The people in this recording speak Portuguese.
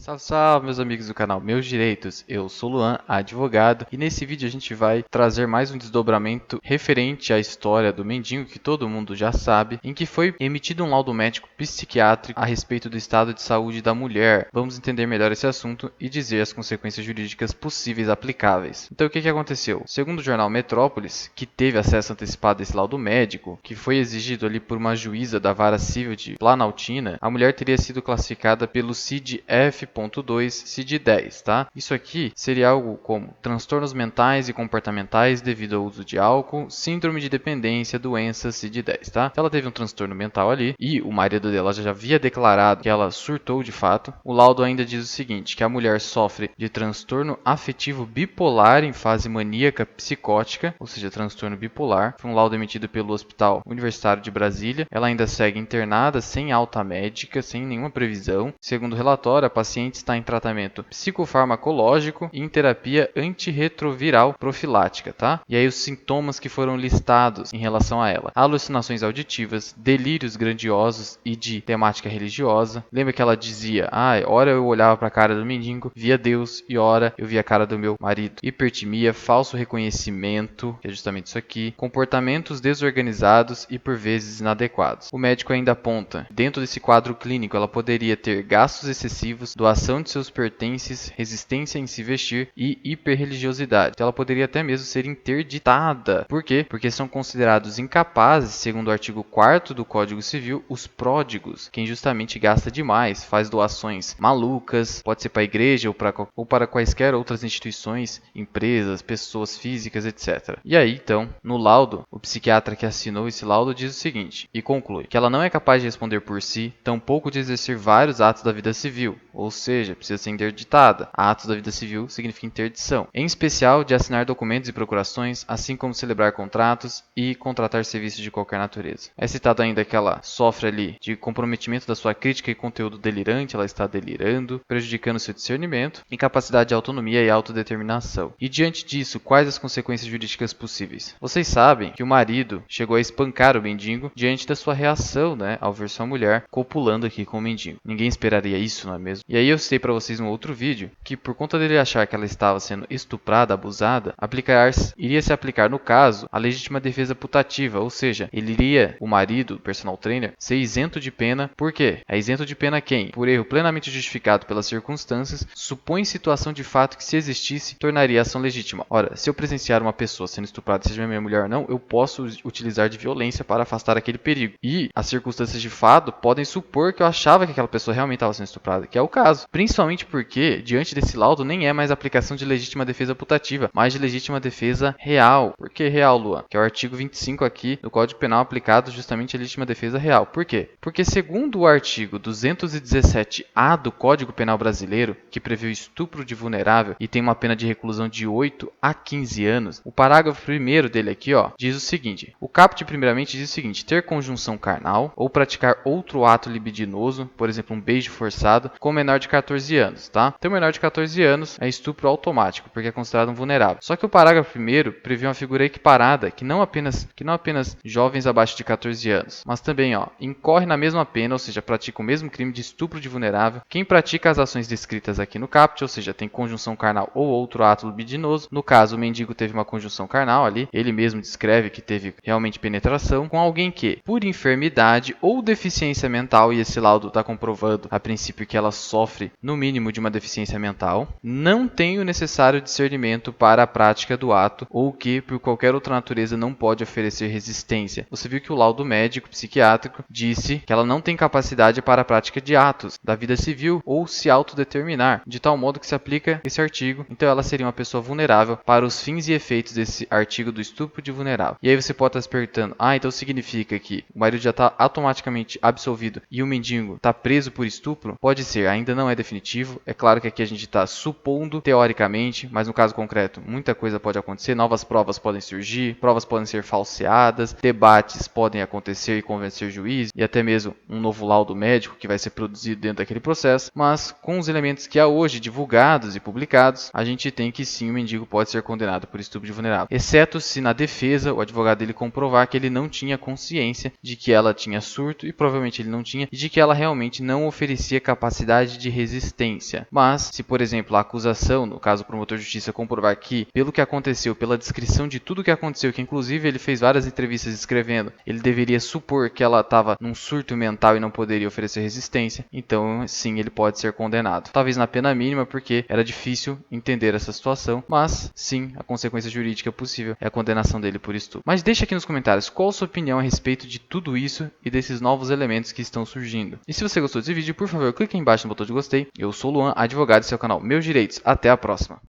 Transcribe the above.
Salve, salve, meus amigos do canal Meus Direitos. Eu sou o Luan, advogado, e nesse vídeo a gente vai trazer mais um desdobramento referente à história do mendigo que todo mundo já sabe, em que foi emitido um laudo médico psiquiátrico a respeito do estado de saúde da mulher. Vamos entender melhor esse assunto e dizer as consequências jurídicas possíveis aplicáveis. Então, o que aconteceu? Segundo o jornal Metrópolis, que teve acesso antecipado a esse laudo médico, que foi exigido ali por uma juíza da Vara Civil de Planaltina, a mulher teria sido classificada pelo CID F.2, CID 10, tá? Isso aqui seria algo como transtornos mentais e comportamentais devido ao uso de álcool, síndrome de dependência, doença, CID 10, tá? Ela teve um transtorno mental ali e o marido dela já havia declarado que ela surtou de fato. O laudo ainda diz o seguinte, que a mulher sofre de transtorno afetivo bipolar em fase maníaca psicótica, ou seja, transtorno bipolar. Foi um laudo emitido pelo Hospital Universitário de Brasília. Ela ainda segue internada sem alta médica, sem nenhuma previsão. Segundo o relatório, a paciente está em tratamento psicofarmacológico e em terapia antirretroviral profilática, tá? E aí os sintomas que foram listados em relação a ela: alucinações auditivas, delírios grandiosos e de temática religiosa. Lembra que ela dizia, ora eu olhava para a cara do mendigo, via Deus, e ora eu via a cara do meu marido. Hipertimia, falso reconhecimento, que é justamente isso aqui, comportamentos desorganizados e por vezes inadequados. O médico ainda aponta, dentro desse quadro clínico, ela poderia ter gastos excessivos, doação de seus pertences, resistência em se vestir e hiperreligiosidade. Ela poderia até mesmo ser interditada. Por quê? Porque são considerados incapazes, segundo o artigo 4º do Código Civil, os pródigos, quem justamente gasta demais, faz doações malucas, pode ser para a igreja ou para quaisquer outras instituições, empresas, pessoas físicas, etc. E aí, então, no laudo, o psiquiatra que assinou esse laudo diz o seguinte, e conclui, que ela não é capaz de responder por si, tampouco de exercer vários atos da vida civil, ou seja, precisa ser interditada. Atos da vida civil significa interdição. Em especial, de assinar documentos e procurações, assim como celebrar contratos e contratar serviços de qualquer natureza. É citado ainda que ela sofre ali de comprometimento da sua crítica e conteúdo delirante, ela está delirando, prejudicando seu discernimento, incapacidade de autonomia e autodeterminação. E diante disso, quais as consequências jurídicas possíveis? Vocês sabem que o marido chegou a espancar o mendigo diante da sua reação, ao ver sua mulher copulando aqui com o mendigo. Ninguém esperaria isso, não é mesmo? E aí eu citei para vocês um outro vídeo que, por conta dele achar que ela estava sendo estuprada, abusada, iria se aplicar no caso a legítima defesa putativa, ou seja, o marido, o personal trainer, ser isento de pena. Por quê? É isento de pena quem? Por erro plenamente justificado pelas circunstâncias, supõe situação de fato que, se existisse, tornaria a ação legítima. Ora, se eu presenciar uma pessoa sendo estuprada, seja minha mulher ou não, eu posso utilizar de violência para afastar aquele perigo. E as circunstâncias de fato podem supor que eu achava que aquela pessoa realmente estava sendo estuprada, que é o caso. Principalmente porque, diante desse laudo, nem é mais aplicação de legítima defesa putativa, mas de legítima defesa real. Por que real, Luan? Que é o artigo 25 aqui do Código Penal aplicado justamente à legítima defesa real. Por quê? Porque segundo o artigo 217-A do Código Penal brasileiro, que prevê o estupro de vulnerável e tem uma pena de reclusão de 8 a 15 anos, o parágrafo 1º dele aqui, diz o seguinte: o caput primeiramente diz o seguinte: ter conjunção carnal ou praticar outro ato libidinoso, por exemplo, um beijo forçado, com menor de 14 anos, tá? Então, menor de 14 anos é estupro automático, porque é considerado um vulnerável. Só que o parágrafo 1º prevê uma figura equiparada, que não apenas jovens abaixo de 14 anos, mas também, incorre na mesma pena, ou seja, pratica o mesmo crime de estupro de vulnerável, quem pratica as ações descritas aqui no caput, ou seja, tem conjunção carnal ou outro ato libidinoso. No caso, o mendigo teve uma conjunção carnal ali, ele mesmo descreve que teve realmente penetração com alguém que, por enfermidade ou deficiência mental, e esse laudo está comprovando a princípio que ela sofre no mínimo de uma deficiência mental, não tem o necessário discernimento para a prática do ato, ou que por qualquer outra natureza não pode oferecer resistência. Você viu que o laudo médico psiquiátrico disse que ela não tem capacidade para a prática de atos da vida civil ou se autodeterminar, de tal modo que se aplica esse artigo. Então ela seria uma pessoa vulnerável para os fins e efeitos desse artigo do estupro de vulnerável. E aí você pode estar se perguntando, então significa que o marido já está automaticamente absolvido e o mendigo está preso por estupro? Pode ser, ainda não é definitivo. É claro que aqui a gente está supondo teoricamente, mas no caso concreto muita coisa pode acontecer, novas provas podem surgir, provas podem ser falseadas, debates podem acontecer e convencer juiz e até mesmo um novo laudo médico que vai ser produzido dentro daquele processo, mas com os elementos que há hoje divulgados e publicados, a gente tem que sim, o mendigo pode ser condenado por estupro de vulnerável, exceto se na defesa o advogado dele comprovar que ele não tinha consciência de que ela tinha surto, e provavelmente ele não tinha, e de que ela realmente não oferecia capacidade de resistência. Mas, se por exemplo a acusação, no caso o promotor de justiça, comprovar que, pelo que aconteceu, pela descrição de tudo que aconteceu, que inclusive ele fez várias entrevistas escrevendo, ele deveria supor que ela estava num surto mental e não poderia oferecer resistência, então sim, ele pode ser condenado. Talvez na pena mínima, porque era difícil entender essa situação, mas sim, a consequência jurídica possível é a condenação dele por estupro. Mas deixa aqui nos comentários qual a sua opinião a respeito de tudo isso e desses novos elementos que estão surgindo. E se você gostou desse vídeo, por favor, clique aí embaixo no botão de gostei. Eu sou o Luan, advogado, e seu canal Meus Direitos. Até a próxima!